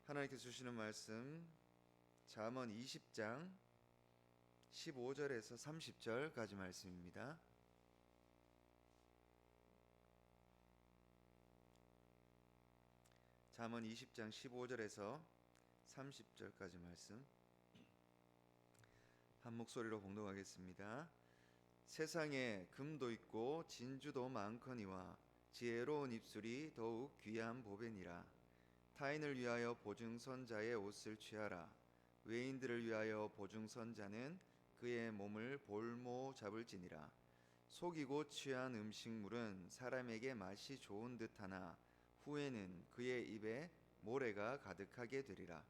하나님께서 주시는 말씀 잠언 20장 15절에서 30절까지 말씀입니다. 잠언 20장 15절에서 30절까지 말씀 한 목소리로 봉독하겠습니다. 세상에 금도 있고 진주도 많거니와 지혜로운 입술이 더욱 귀한 보배니라. 타인을 위하여 보증선자의 옷을 취하라. 외인들을 위하여 보증선자는 그의 몸을 볼모 잡을지니라. 속이고 취한 음식물은 사람에게 맛이 좋은 듯하나 후에는 그의 입에 모래가 가득하게 되리라.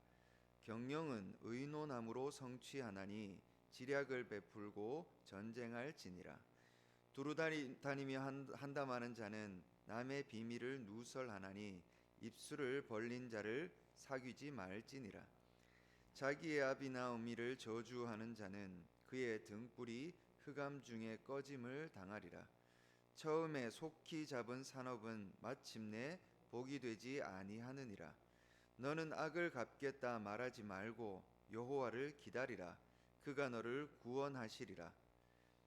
경영은 의논함으로 성취하나니 지략을 베풀고 전쟁할지니라. 두루다니며 한담하는 자는 남의 비밀을 누설하나니 입술을 벌린 자를 사귀지 말지니라. 자기의 아비나 어미를 저주하는 자는 그의 등불이 흑암 중에 꺼짐을 당하리라. 처음에 속히 잡은 산업은 마침내 복이 되지 아니하느니라. 너는 악을 갚겠다 말하지 말고 여호와를 기다리라. 그가 너를 구원하시리라.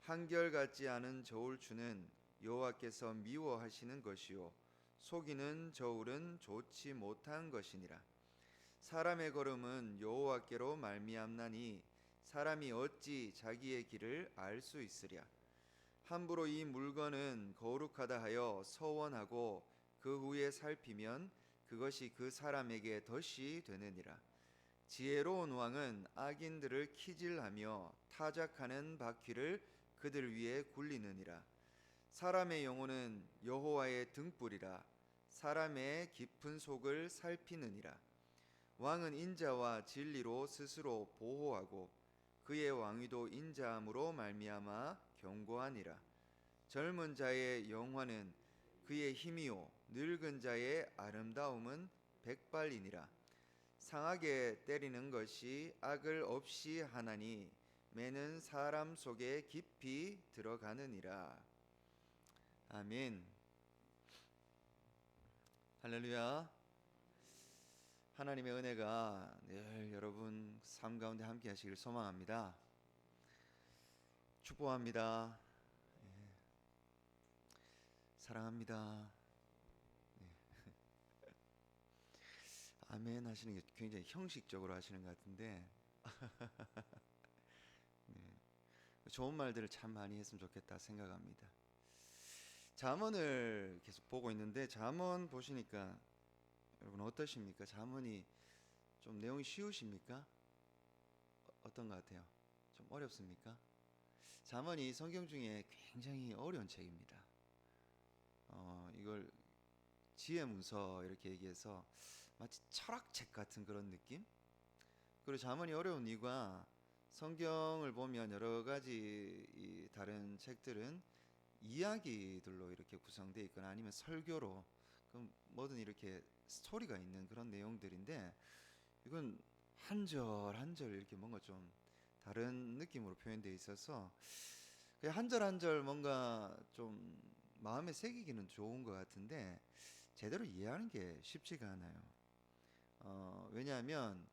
한결같지 않은 저울추는 여호와께서 미워하시는 것이요 속이는 저울은 좋지 못한 것이니라. 사람의 걸음은 여호와께로 말미암나니 사람이 어찌 자기의 길을 알 수 있으랴. 함부로 이 물건은 거룩하다 하여 서원하고 그 후에 살피면 그것이 그 사람에게 덫이 되느니라. 지혜로운 왕은 악인들을 키질하며 타작하는 바퀴를 그들 위에 굴리느니라. 사람의 영혼은 여호와의 등불이라. 사람의 깊은 속을 살피느니라. 왕은 인자와 진리로 스스로 보호하고 그의 왕위도 인자함으로 말미암아 견고하니라. 젊은 자의 영화는 그의 힘이요 늙은 자의 아름다움은 백발이니라. 상하게 때리는 것이 악을 없이 하나니 매는 사람 속에 깊이 들어가느니라. 아멘. 할렐루야. 하나님의 은혜가 늘 여러분 삶 가운데 함께 하시길 소망합니다. 축복합니다. 사랑합니다. 아멘 하시는 게 굉장히 형식적으로 하시는 것 같은데 좋은 말들을 참 많이 했으면 좋겠다 생각합니다. 잠언을 계속 보고 있는데 잠언 보시니까 여러분 어떠십니까? 잠언이 좀 내용이 쉬우십니까? 어떤 것 같아요? 좀 어렵습니까? 잠언이 성경 중에 굉장히 어려운 책입니다. 이걸 지혜 문서 이렇게 얘기해서 마치 철학책 같은 그런 느낌? 그리고 잠언이 어려운 이유가 성경을 보면 여러 가지 이 다른 책들은 이야기들로 이렇게 구성되어 있거나 아니면 설교로 그럼 뭐든 이렇게 스토리가 있는 그런 내용들인데 이건 한 절 한 절 이렇게 뭔가 좀 다른 느낌으로 표현되어 있어서 한 절 한 절 뭔가 좀 마음에 새기기는 좋은 것 같은데 제대로 이해하는 게 쉽지가 않아요. 왜냐하면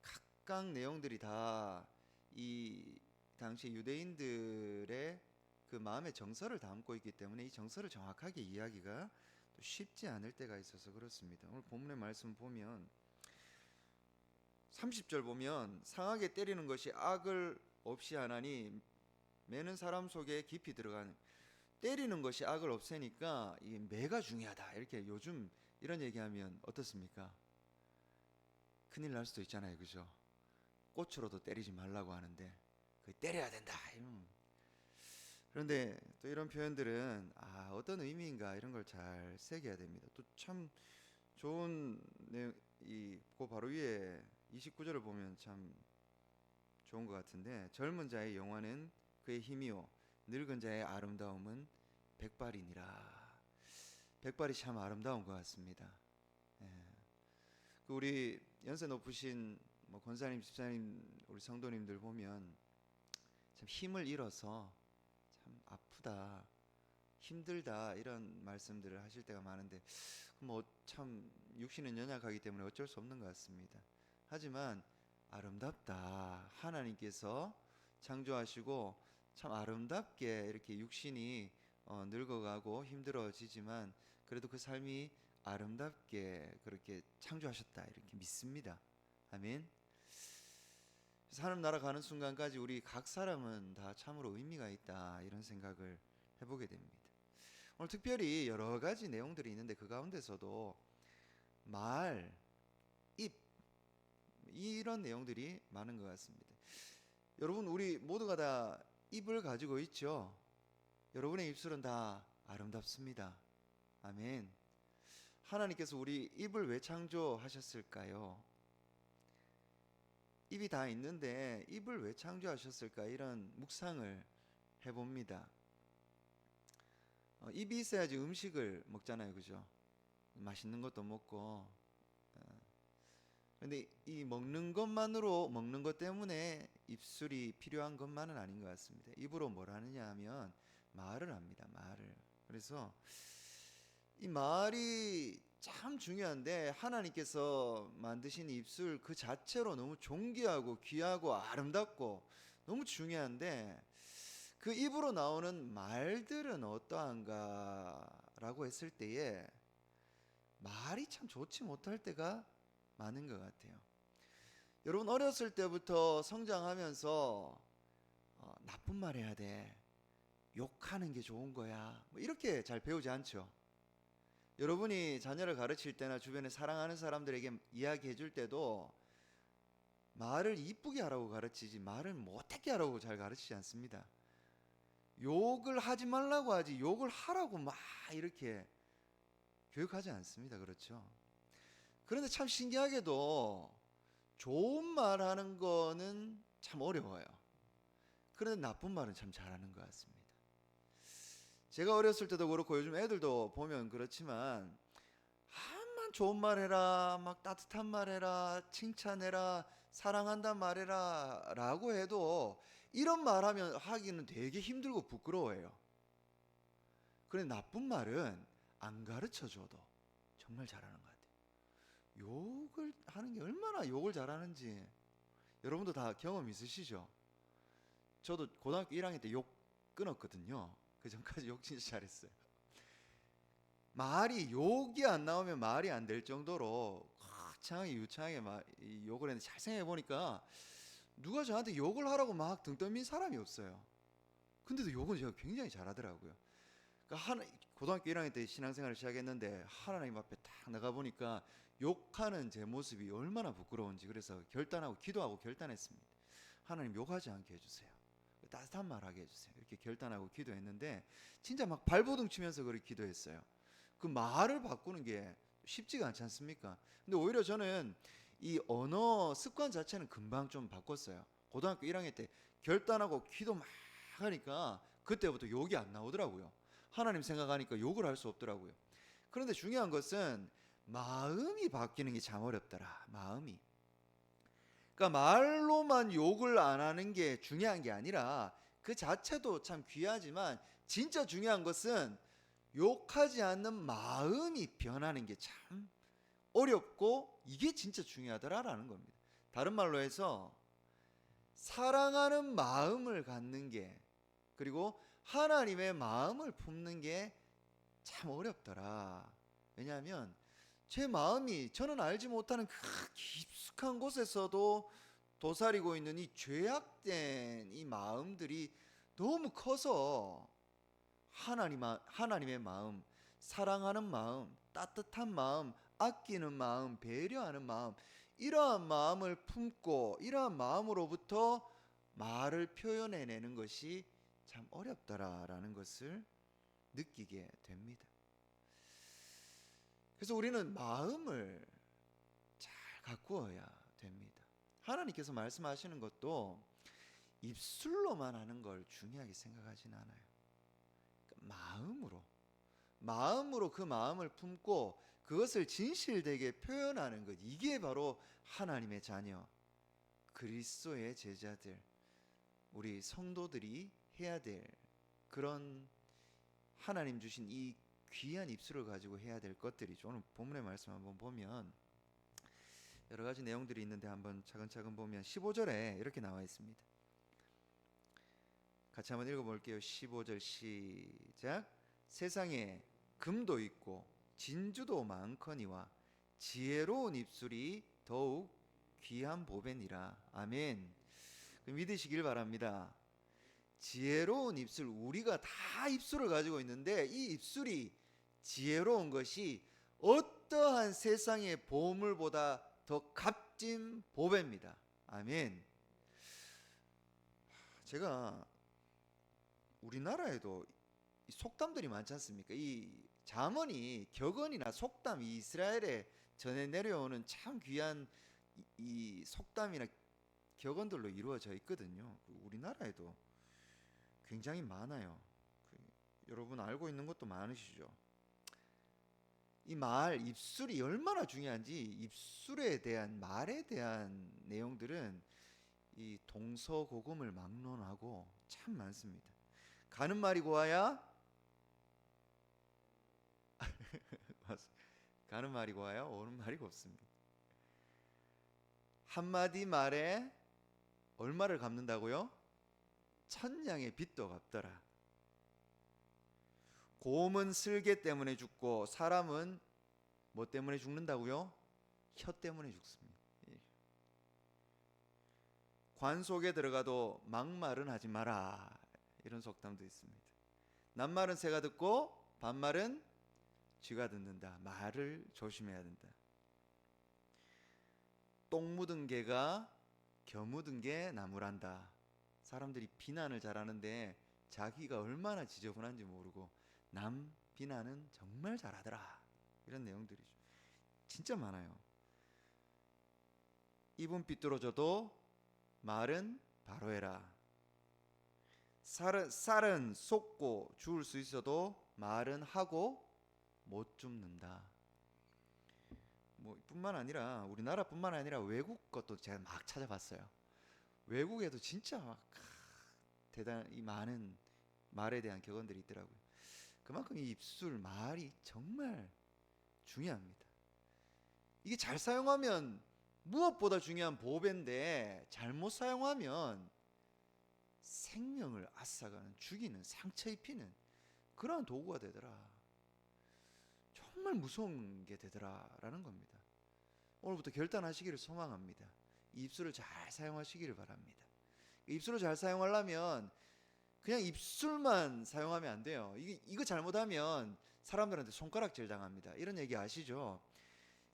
각각 내용들이 다 이 당시 유대인들의 그 마음의 정서를 담고 있기 때문에 이 정서를 정확하게 이해하기가 또 쉽지 않을 때가 있어서 그렇습니다. 오늘 본문의 말씀 보면 30절 보면 상하게 때리는 것이 악을 없이 하나니 매는 사람 속에 깊이 들어가는 때리는 것이 악을 없애니까 이 매가 중요하다 이렇게 요즘 이런 얘기하면 어떻습니까? 큰일 날 수도 있잖아요, 그죠? 꽃으로도 때리지 말라고 하는데 그 때려야 된다. 그런데 또 이런 표현들은 어떤 의미인가 이런 걸 잘 새겨야 됩니다. 또 참 좋은 내용 그 바로 위에 29절을 보면 참 좋은 것 같은데 젊은 자의 영화는 그의 힘이요 늙은 자의 아름다움은 백발이니라. 백발이 참 아름다운 것 같습니다. 예. 그 우리 연세 높으신 권사님, 집사님, 우리 성도님들 보면 참 힘을 잃어서 참 아프다, 힘들다 이런 말씀들을 하실 때가 많은데 뭐 참 육신은 연약하기 때문에 어쩔 수 없는 것 같습니다. 하지만 아름답다. 하나님께서 창조하시고 참 아름답게 이렇게 육신이 늙어가고 힘들어지지만 그래도 그 삶이 아름답게 그렇게 창조하셨다 이렇게 믿습니다. 아멘. 그래서 하늘 나라 가는 순간까지 우리 각 사람은 다 참으로 의미가 있다 이런 생각을 해보게 됩니다. 오늘 특별히 여러 가지 내용들이 있는데 그 가운데서도 말, 입 이런 내용들이 많은 것 같습니다. 여러분 우리 모두가 다 입을 가지고 있죠. 여러분의 입술은 다 아름답습니다. 아멘. 하나님께서 우리 입을 왜 창조하셨을까요? 입이 다 있는데 입을 왜 창조하셨을까? 이런 묵상을 해봅니다. 입이 있어야지 음식을 먹잖아요, 그죠? 맛있는 것도 먹고. 그런데 이 먹는 것만으로 먹는 것 때문에 입술이 필요한 것만은 아닌 것 같습니다. 입으로 뭘 하느냐 하면 말을 합니다. 말을. 그래서 이 말이 참 중요한데 하나님께서 만드신 입술 그 자체로 너무 존귀하고 귀하고 아름답고 너무 중요한데 그 입으로 나오는 말들은 어떠한가라고 했을 때에 말이 참 좋지 못할 때가 많은 것 같아요. 여러분 어렸을 때부터 성장하면서 나쁜 말 해야 돼. 욕하는 게 좋은 거야. 뭐 이렇게 잘 배우지 않죠. 여러분이 자녀를 가르칠 때나 주변에 사랑하는 사람들에게 이야기해 줄 때도 말을 이쁘게 하라고 가르치지 말을 못하게 하라고 잘 가르치지 않습니다. 욕을 하지 말라고 하지 욕을 하라고 막 이렇게 교육하지 않습니다. 그렇죠? 그런데 참 신기하게도 좋은 말 하는 거는 참 어려워요. 그런데 나쁜 말은 참 잘하는 것 같습니다. 제가 어렸을 때도 그렇고 요즘 애들도 보면 그렇지만 한만 좋은 말 해라, 막 따뜻한 말 해라, 칭찬해라, 사랑한다 말해라 라고 해도 이런 말 하기는 되게 힘들고 부끄러워해요. 그런데 나쁜 말은 안 가르쳐 줘도 정말 잘하는 것 같아요. 욕을 하는 게 얼마나 욕을 잘하는지 여러분도 다 경험 있으시죠? 저도 고등학교 1학년 때 욕 끊었거든요. 그 전까지 욕 진짜 잘했어요. 말이 욕이 안 나오면 말이 안 될 정도로 거창하게 유창하게 욕을 했는데 잘 생각해 보니까 누가 저한테 욕을 하라고 막 등 떠민 사람이 없어요. 근데도 욕은 제가 굉장히 잘하더라고요. 그러니까 고등학교 1학년 때 신앙생활을 시작했는데 하나님 앞에 딱 나가 보니까 욕하는 제 모습이 얼마나 부끄러운지 그래서 결단하고 기도하고 결단했습니다. 하나님 욕하지 않게 해주세요. 따뜻한 말 하게 해주세요. 이렇게 결단하고 기도했는데 진짜 막 발버둥 치면서 그렇게 기도했어요. 그 말을 바꾸는 게 쉽지가 않지 않습니까? 근데 오히려 저는 이 언어 습관 자체는 금방 좀 바꿨어요. 고등학교 1학년 때 결단하고 기도 막 하니까 그때부터 욕이 안 나오더라고요. 하나님 생각하니까 욕을 할 수 없더라고요. 그런데 중요한 것은 마음이 바뀌는 게 참 어렵더라. 마음이. 그러니까 말로만 욕을 안 하는 게 중요한 게 아니라 그 자체도 참 귀하지만 진짜 중요한 것은 욕하지 않는 마음이 변하는 게 참 어렵고 이게 진짜 중요하더라라는 겁니다. 다른 말로 해서 사랑하는 마음을 갖는 게 그리고 하나님의 마음을 품는 게 참 어렵더라. 왜냐하면 제 마음이 저는 알지 못하는 그 깊숙한 곳에서도 도사리고 있는 이 죄악된 이 마음들이 너무 커서 하나님의 마음, 사랑하는 마음, 따뜻한 마음, 아끼는 마음, 배려하는 마음 이러한 마음을 품고 이러한 마음으로부터 말을 표현해내는 것이 참 어렵더라라는 것을 느끼게 됩니다. 그래서 우리는 마음을 잘 가꾸어야 됩니다. 하나님께서 말씀하시는 것도 입술로만 하는 걸 중요하게 생각하진 않아요. 마음으로 그 마음을 품고 그것을 진실되게 표현하는 것 이게 바로 하나님의 자녀 그리스도의 제자들 우리 성도들이 해야 될 그런 하나님 주신 이 귀한 입술을 가지고 해야 될 것들이죠. 오늘 본문의 말씀 한번 보면 여러 가지 내용들이 있는데 한번 차근차근 보면 15절에 이렇게 나와 있습니다. 같이 한번 읽어볼게요. 15절 시작. 세상에 금도 있고 진주도 많거니와 지혜로운 입술이 더욱 귀한 보배니라. 아멘. 믿으시길 바랍니다. 지혜로운 입술, 우리가 다 입술을 가지고 있는데 이 입술이 지혜로운 것이 어떠한 세상의 보물보다 더 값진 보배입니다. 아멘. 제가 우리나라에도 속담들이 많지 않습니까? 이 잠언이 격언이나 속담, 이스라엘에 전해 내려오는 참 귀한 이 속담이나 격언들로 이루어져 있거든요. 우리나라에도 굉장히 많아요. 여러분 알고 있는 것도 많으시죠? 이 말, 입술이 얼마나 중요한지 입술에 대한 말에 대한 내용들은 이 동서고금을 막론하고 참 많습니다. 가는 말이 고와야 가는 말이 고와야 오는 말이 곱습니다. 한마디 말에 얼마를 갚는다고요? 천냥의 빚도 갚더라. 곰은 쓸개 때문에 죽고 사람은 뭐 때문에 죽는다고요? 혀 때문에 죽습니다. 관 속에 들어가도 막말은 하지 마라. 이런 속담도 있습니다. 낱말은 새가 듣고 반말은 쥐가 듣는다. 말을 조심해야 된다. 똥 묻은 개가 겨 묻은 게 나무란다. 사람들이 비난을 잘하는데 자기가 얼마나 지저분한지 모르고 남 비난은 정말 잘하더라. 이런 내용들이죠. 진짜 많아요. 입은 삐뚤어져도 말은 바로 해라. 쌀은 쏟고 주울 수 있어도 말은 하고 못 줍는다. 뭐 뿐만 아니라 우리나라뿐만 아니라 외국 것도 제가 막 찾아봤어요. 외국에도 진짜 막 대단히 많은 말에 대한 격언들이 있더라고요. 그만큼 이 입술, 말이 정말 중요합니다. 이게 잘 사용하면 무엇보다 중요한 보배인데 잘못 사용하면 생명을 앗아가는, 죽이는, 상처 입히는 그러한 도구가 되더라. 정말 무서운 게 되더라라는 겁니다. 오늘부터 결단하시기를 소망합니다. 이 입술을 잘 사용하시기를 바랍니다. 입술을 잘 사용하려면 그냥 입술만 사용하면 안 돼요. 이거 잘못하면 사람들한테 손가락질 당합니다. 이런 얘기 아시죠?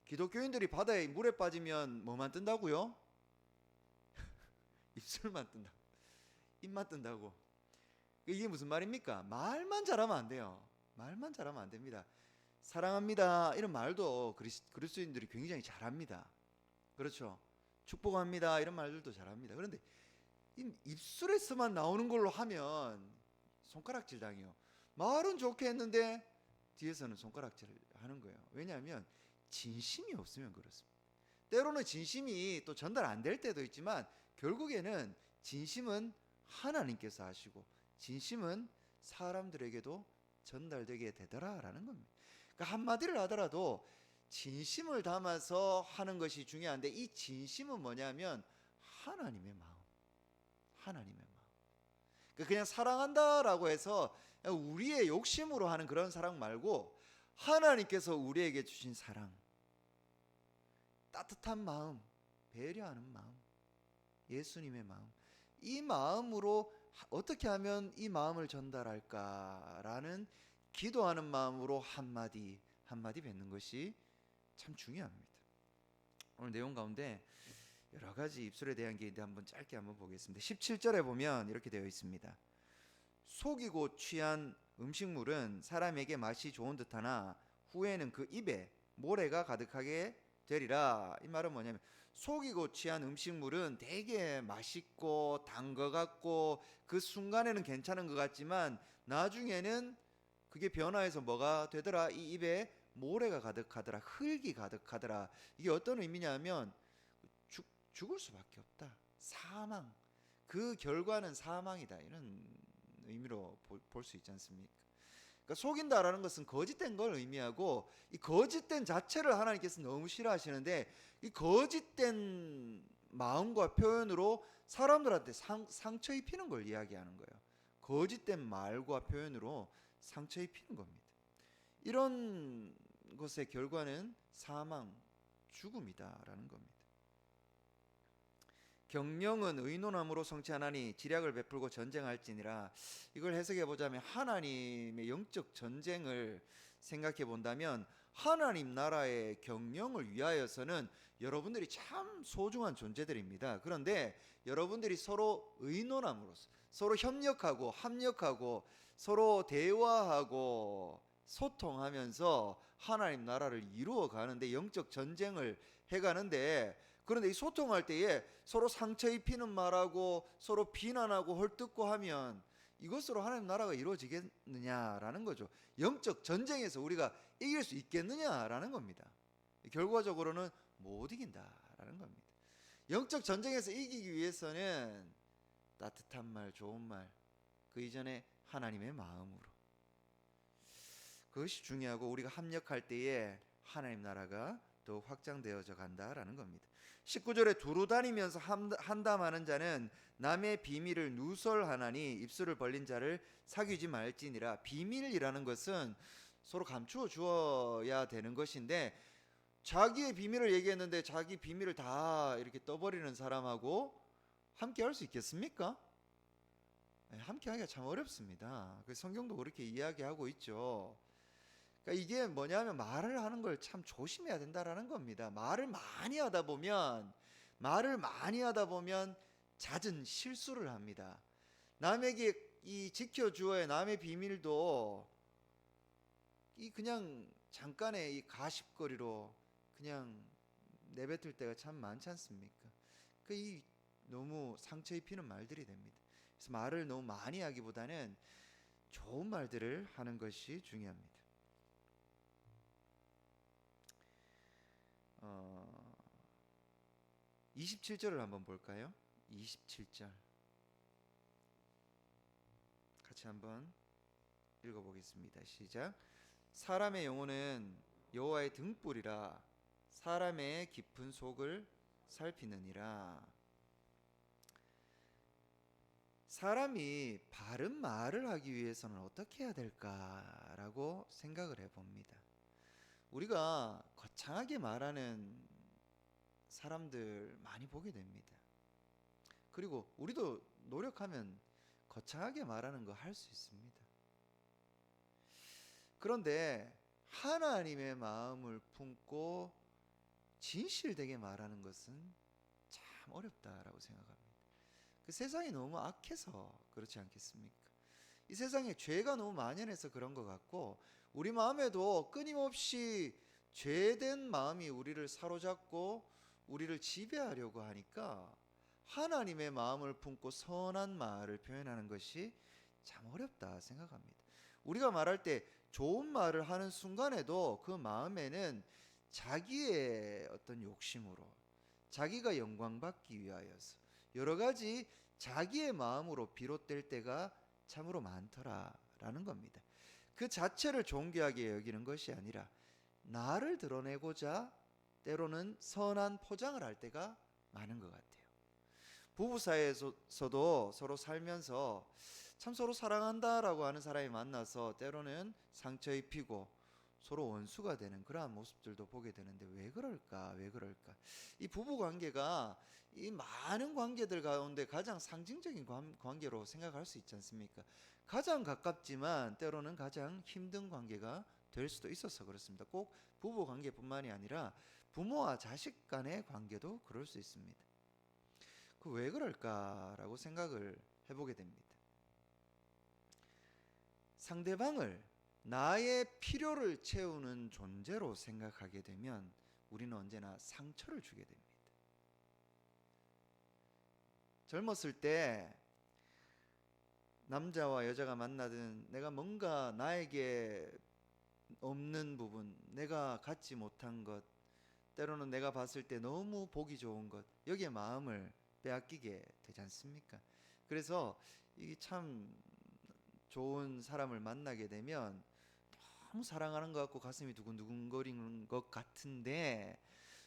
기독교인들이 바다에 물에 빠지면 뭐만 뜬다고요? 입술만 뜬다. 입만 뜬다고. 이게 무슨 말입니까? 말만 잘하면 안 돼요. 말만 잘하면 안 됩니다. 사랑합니다 이런 말도 그리스도인들이 굉장히 잘합니다. 그렇죠? 축복합니다 이런 말들도 잘합니다. 그런데 입술에서만 나오는 걸로 하면 손가락질 당해요. 말은 좋게 했는데 뒤에서는 손가락질을 하는 거예요. 왜냐하면 진심이 없으면 그렇습니다. 때로는 진심이 또 전달 안 될 때도 있지만 결국에는 진심은 하나님께서 하시고 진심은 사람들에게도 전달되게 되더라라는 겁니다. 그러니까 한마디를 하더라도 진심을 담아서 하는 것이 중요한데 이 진심은 뭐냐면 하나님의 마음. 하나님의 마음. 그러니까 그냥 사랑한다라고 해서 우리의 욕심으로 하는 그런 사랑 말고 하나님께서 우리에게 주신 사랑, 따뜻한 마음, 배려하는 마음, 예수님의 마음, 이 마음으로 어떻게 하면 이 마음을 전달할까라는 기도하는 마음으로 한마디 한마디 뱉는 것이 참 중요합니다. 오늘 내용 가운데 여러 가지 입술에 대한 게 있는데 한번 짧게 한번 보겠습니다. 17절에 보면 이렇게 되어 있습니다. 속이고 취한 음식물은 사람에게 맛이 좋은 듯하나 후에는 그 입에 모래가 가득하게 되리라. 이 말은 뭐냐면 속이고 취한 음식물은 되게 맛있고 단 것 같고 그 순간에는 괜찮은 것 같지만 나중에는 그게 변화해서 뭐가 되더라? 이 입에 모래가 가득하더라. 흙이 가득하더라. 이게 어떤 의미냐면 죽을 수밖에 없다. 사망. 그 결과는 사망이다. 이런 의미로 볼 수 있지 않습니까? 그러니까 속인다라는 것은 거짓된 걸 의미하고, 이 거짓된 자체를 하나님께서 너무 싫어하시는데, 이 거짓된 마음과 표현으로 사람들한테 상처 입히는 걸 이야기하는 거예요. 거짓된 말과 표현으로 상처 입히는 겁니다. 이런 것의 결과는 사망, 죽음이다라는 겁니다. 경영은 의논함으로 성취하나니 지략을 베풀고 전쟁할지니라. 이걸 해석해 보자면 하나님의 영적 전쟁을 생각해 본다면, 하나님 나라의 경영을 위하여서는 여러분들이 참 소중한 존재들입니다. 그런데 여러분들이 서로 의논함으로써, 서로 협력하고 합력하고 서로 대화하고 소통하면서 하나님 나라를 이루어 가는데, 영적 전쟁을 해 가는데, 그런데 이 소통할 때에 서로 상처 입히는 말하고 서로 비난하고 헐뜯고 하면 이것으로 하나님 나라가 이루어지겠느냐라는 거죠. 영적 전쟁에서 우리가 이길 수 있겠느냐라는 겁니다. 결과적으로는 못 이긴다라는 겁니다. 영적 전쟁에서 이기기 위해서는 따뜻한 말, 좋은 말, 그 이전에 하나님의 마음으로, 그것이 중요하고, 우리가 합력할 때에 하나님 나라가 더 확장되어져 간다라는 겁니다. 19절에 두루 다니면서 한담하는 자는 남의 비밀을 누설하나니 입술을 벌린 자를 사귀지 말지니라. 비밀이라는 것은 서로 감추어 주어야 되는 것인데, 자기의 비밀을 얘기했는데 자기 비밀을 다 이렇게 떠버리는 사람하고 함께 할 수 있겠습니까? 함께 하기가 참 어렵습니다. 성경도 그렇게 이야기하고 있죠. 그러니까 이게 뭐냐면, 말을 하는 걸 참 조심해야 된다라는 겁니다. 말을 많이 하다 보면 잦은 실수를 합니다. 남에게 이 지켜주어야 남의 비밀도 이 그냥 잠깐의 이 가십거리로 그냥 내뱉을 때가 참 많지 않습니까? 이 너무 상처 입히는 말들이 됩니다. 그래서 말을 너무 많이 하기보다는 좋은 말들을 하는 것이 중요합니다. 27절을 한번 볼까요? 27절 같이 한번 읽어보겠습니다. 시작. 사람의 영혼은 여호와의 등불이라 사람의 깊은 속을 살피느니라. 사람이 바른 말을 하기 위해서는 어떻게 해야 될까라고 생각을 해봅니다. 우리가 거창하게 말하는 사람들 많이 보게 됩니다. 그리고 우리도 노력하면 거창하게 말하는 거 할 수 있습니다. 그런데 하나님의 마음을 품고 진실되게 말하는 것은 참 어렵다라고 생각합니다. 세상이 너무 악해서 그렇지 않겠습니까? 이 세상에 죄가 너무 만연해서 그런 것 같고, 우리 마음에도 끊임없이 죄된 마음이 우리를 사로잡고 우리를 지배하려고 하니까 하나님의 마음을 품고 선한 말을 표현하는 것이 참 어렵다 생각합니다. 우리가 말할 때 좋은 말을 하는 순간에도 그 마음에는 자기의 어떤 욕심으로, 자기가 영광받기 위하여서 여러 가지 자기의 마음으로 비롯될 때가 참으로 많더라라는 겁니다. 그 자체를 존귀하게 여기는 것이 아니라 나를 드러내고자 때로는 선한 포장을 할 때가 많은 것 같아요. 부부 사이에서도 서로 살면서 참 서로 사랑한다라고 하는 사람이 만나서 때로는 상처 입히고 서로 원수가 되는 그러한 모습들도 보게 되는데, 왜 그럴까? 이 부부 관계가 이 많은 관계들 가운데 가장 상징적인 관계로 생각할 수 있지 않습니까? 가장 가깝지만 때로는 가장 힘든 관계가 될 수도 있어서 그렇습니다. 꼭 부부 관계뿐만이 아니라 부모와 자식 간의 관계도 그럴 수 있습니다. 왜 그럴까라고 생각을 해보게 됩니다. 상대방을 나의 필요를 채우는 존재로 생각하게 되면 우리는 언제나 상처를 주게 됩니다. 젊었을 때 남자와 여자가 만나든 내가 뭔가 나에게 없는 부분, 내가 갖지 못한 것, 때로는 내가 봤을 때 너무 보기 좋은 것, 여기에 마음을 빼앗기게 되지 않습니까? 그래서 이게 참 좋은 사람을 만나게 되면 너무 사랑하는 것 같고 가슴이 두근두근거리는 것 같은데,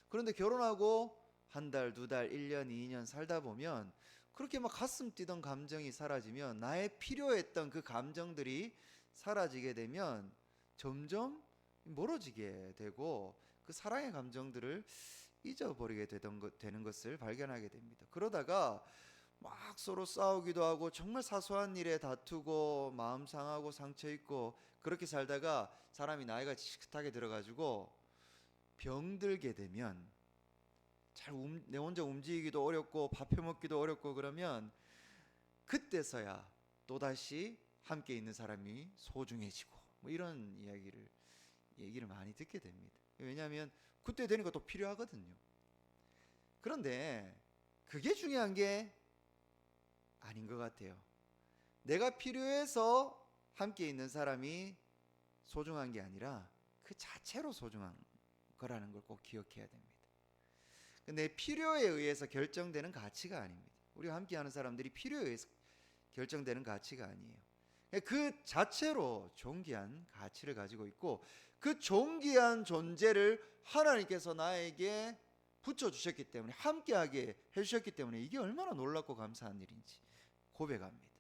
그런데 결혼하고 한 달, 두 달, 1년, 2년 살다 보면 그렇게 막 가슴 뛰던 감정이 사라지면, 나의 필요했던 그 감정들이 사라지게 되면 점점 멀어지게 되고 그 사랑의 감정들을 잊어버리게 되는 것을 발견하게 됩니다. 그러다가 막 서로 싸우기도 하고 정말 사소한 일에 다투고 마음 상하고 상처 있고, 그렇게 살다가 사람이 나이가 지긋하게 들어가지고 병들게 되면, 내 혼자 움직이기도 어렵고 밥 해먹기도 어렵고 그러면, 그때서야 또다시 함께 있는 사람이 소중해지고, 뭐 이런 얘기를 많이 듣게 됩니다. 왜냐하면 그때 되니까 또 필요하거든요. 그런데 그게 중요한 게 아닌 것 같아요. 내가 필요해서 함께 있는 사람이 소중한 게 아니라 그 자체로 소중한 거라는 걸 꼭 기억해야 됩니다. 내 필요에 의해서 결정되는 가치가 아닙니다. 우리가 함께하는 사람들이 필요에 의해서 결정되는 가치가 아니에요. 그 자체로 존귀한 가치를 가지고 있고, 그 존귀한 존재를 하나님께서 나에게 붙여주셨기 때문에, 함께하게 해주셨기 때문에 이게 얼마나 놀랍고 감사한 일인지 고백합니다.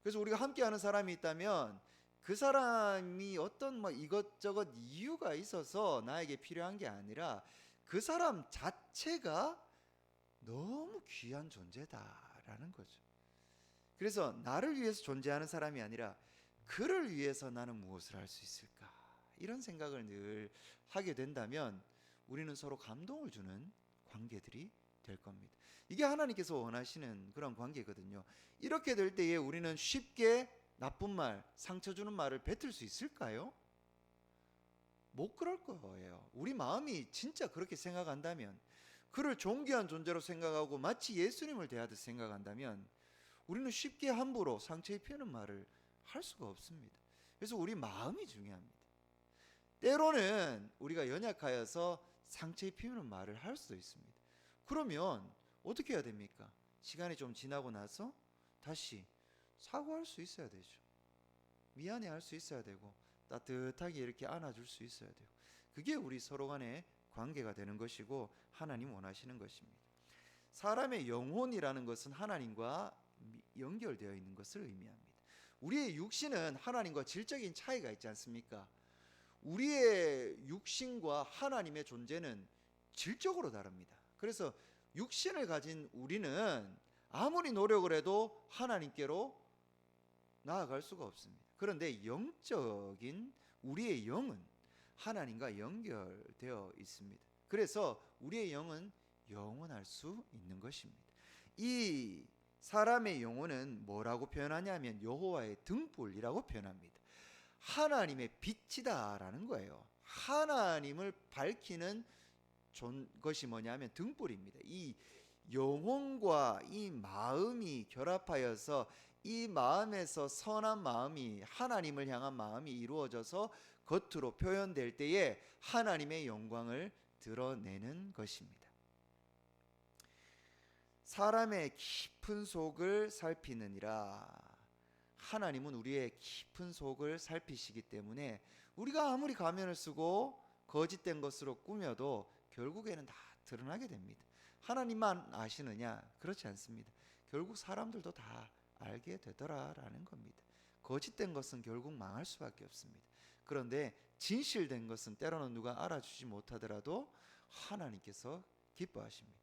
그래서 우리가 함께하는 사람이 있다면 그 사람이 어떤 이것저것 이유가 있어서 나에게 필요한 게 아니라 그 사람 자체가 너무 귀한 존재다라는 거죠. 그래서 나를 위해서 존재하는 사람이 아니라 그를 위해서 나는 무엇을 할 수 있을까, 이런 생각을 늘 하게 된다면 우리는 서로 감동을 주는 관계들이 될 겁니다. 이게 하나님께서 원하시는 그런 관계거든요. 이렇게 될 때에 우리는 쉽게 나쁜 말, 상처 주는 말을 뱉을 수 있을까요? 못 그럴 거예요. 우리 마음이 진짜 그렇게 생각한다면, 그를 존귀한 존재로 생각하고 마치 예수님을 대하듯 생각한다면 우리는 쉽게 함부로 상처 입히는 말을 할 수가 없습니다. 그래서 우리 마음이 중요합니다. 때로는 우리가 연약하여서 상처 입히는 말을 할 수도 있습니다. 그러면 어떻게 해야 됩니까? 시간이 좀 지나고 나서 다시 사과할 수 있어야 되죠. 미안해 할 수 있어야 되고, 따뜻하게 이렇게 안아줄 수 있어야 돼요. 그게 우리 서로 간의 관계가 되는 것이고 하나님 원하시는 것입니다. 사람의 영혼이라는 것은 하나님과 연결되어 있는 것을 의미합니다. 우리의 육신은 하나님과 질적인 차이가 있지 않습니까? 우리의 육신과 하나님의 존재는 질적으로 다릅니다. 그래서 육신을 가진 우리는 아무리 노력을 해도 하나님께로 나아갈 수가 없습니다. 그런데 영적인 우리의 영은 하나님과 연결되어 있습니다. 그래서 우리의 영은 영원할 수 있는 것입니다. 이 사람의 영혼은 뭐라고 표현하냐면 여호와의 등불이라고 표현합니다. 하나님의 빛이다라는 거예요. 하나님을 밝히는 것이 뭐냐면 등불입니다. 이 영혼과 이 마음이 결합하여서 이 마음에서 선한 마음이, 하나님을 향한 마음이 이루어져서 겉으로 표현될 때에 하나님의 영광을 드러내는 것입니다. 사람의 깊은 속을 살피느니라. 하나님은 우리의 깊은 속을 살피시기 때문에 우리가 아무리 가면을 쓰고 거짓된 것으로 꾸며도 결국에는 다 드러나게 됩니다. 하나님만 아시느냐? 그렇지 않습니다. 결국 사람들도 다 알게 되더라라는 겁니다. 거짓된 것은 결국 망할 수밖에 없습니다. 그런데 진실된 것은 때로는 누가 알아주지 못하더라도 하나님께서 기뻐하십니다.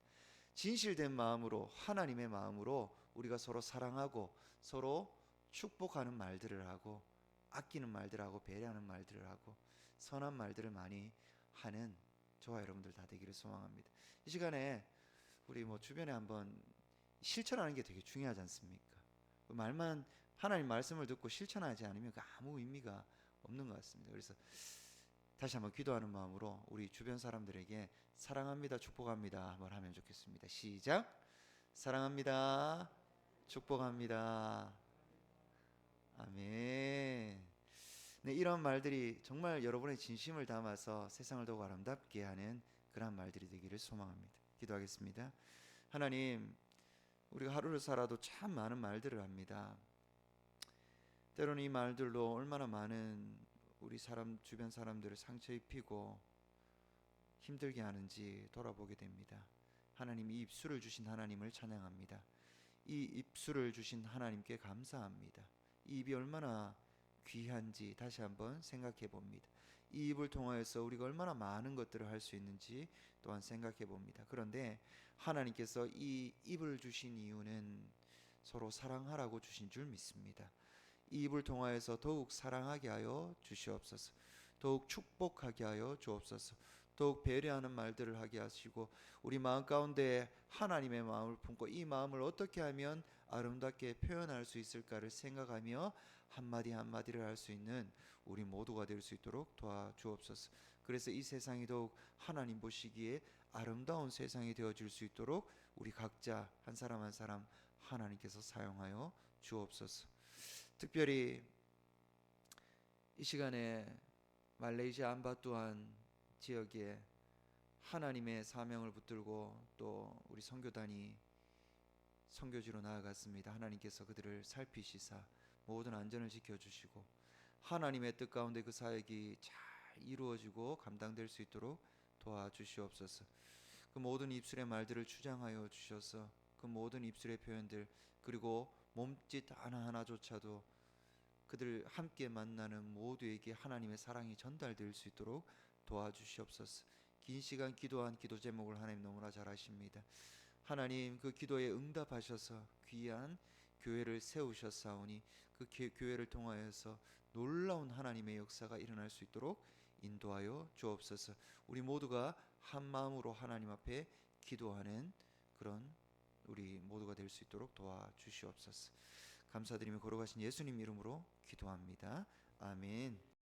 진실된 마음으로, 하나님의 마음으로 우리가 서로 사랑하고 서로 축복하는 말들을 하고, 아끼는 말들을 하고, 배려하는 말들을 하고, 선한 말들을 많이 하는 저와 여러분들 다 되기를 소망합니다. 이 시간에 우리 주변에 한번 실천하는 게 되게 중요하지 않습니까? 말만, 하나님 말씀을 듣고 실천하지 않으면 아무 의미가 없는 것 같습니다. 그래서 다시 한번 기도하는 마음으로 우리 주변 사람들에게 사랑합니다, 축복합니다 한번 하면 좋겠습니다. 시작. 사랑합니다, 축복합니다. 아멘. 네, 이런 말들이 정말 여러분의 진심을 담아서 세상을 더욱 아름답게 하는 그런 말들이 되기를 소망합니다. 기도하겠습니다. 하나님, 우리가 하루를 살아도 참 많은 말들을 합니다. 때로는 이 말들로 얼마나 많은 우리 주변 사람들을 상처 입히고 힘들게 하는지 돌아보게 됩니다. 하나님이 이 입술을 주신 하나님을 찬양합니다. 이 입술을 주신 하나님께 감사합니다. 이 입이 얼마나 귀한지 다시 한번 생각해 봅니다. 이 입을 통하여서 우리가 얼마나 많은 것들을 할 수 있는지 또한 생각해 봅니다. 그런데 하나님께서 이 입을 주신 이유는 서로 사랑하라고 주신 줄 믿습니다. 이 입을 통하여서 더욱 사랑하게 하여 주시옵소서. 더욱 축복하게 하여 주옵소서. 더욱 배려하는 말들을 하게 하시고 우리 마음 가운데 하나님의 마음을 품고 이 마음을 어떻게 하면 아름답게 표현할 수 있을까를 생각하며 한마디 한마디를 할 수 있는 우리 모두가 될 수 있도록 도와주옵소서. 그래서 이 세상이 더욱 하나님 보시기에 아름다운 세상이 되어질 수 있도록 우리 각자 한 사람 한 사람 하나님께서 사용하여 주옵소서. 특별히 이 시간에 말레이시아 안바뚜안 지역에 하나님의 사명을 붙들고 또 우리 선교단이 선교지로 나아갔습니다. 하나님께서 그들을 살피시사 모든 안전을 지켜주시고 하나님의 뜻 가운데 그 사역이 잘 이루어지고 감당될 수 있도록 도와주시옵소서. 그 모든 입술의 말들을 주장하여 주셔서 그 모든 입술의 표현들 그리고 몸짓 하나하나조차도 그들 함께 만나는 모두에게 하나님의 사랑이 전달될 수 있도록 도와주시옵소서. 긴 시간 기도한 기도 제목을 하나님 너무나 잘 아십니다. 하나님 그 기도에 응답하셔서 귀한 교회를 세우셨사오니 그 교회를 통하여서 놀라운 하나님의 역사가 일어날 수 있도록 인도하여 주옵소서. 우리 모두가 한 마음으로 하나님 앞에 기도하는 그런 우리 모두가 될 수 있도록 도와주시옵소서. 감사드리며 걸어가신 예수님 이름으로 기도합니다. 아멘.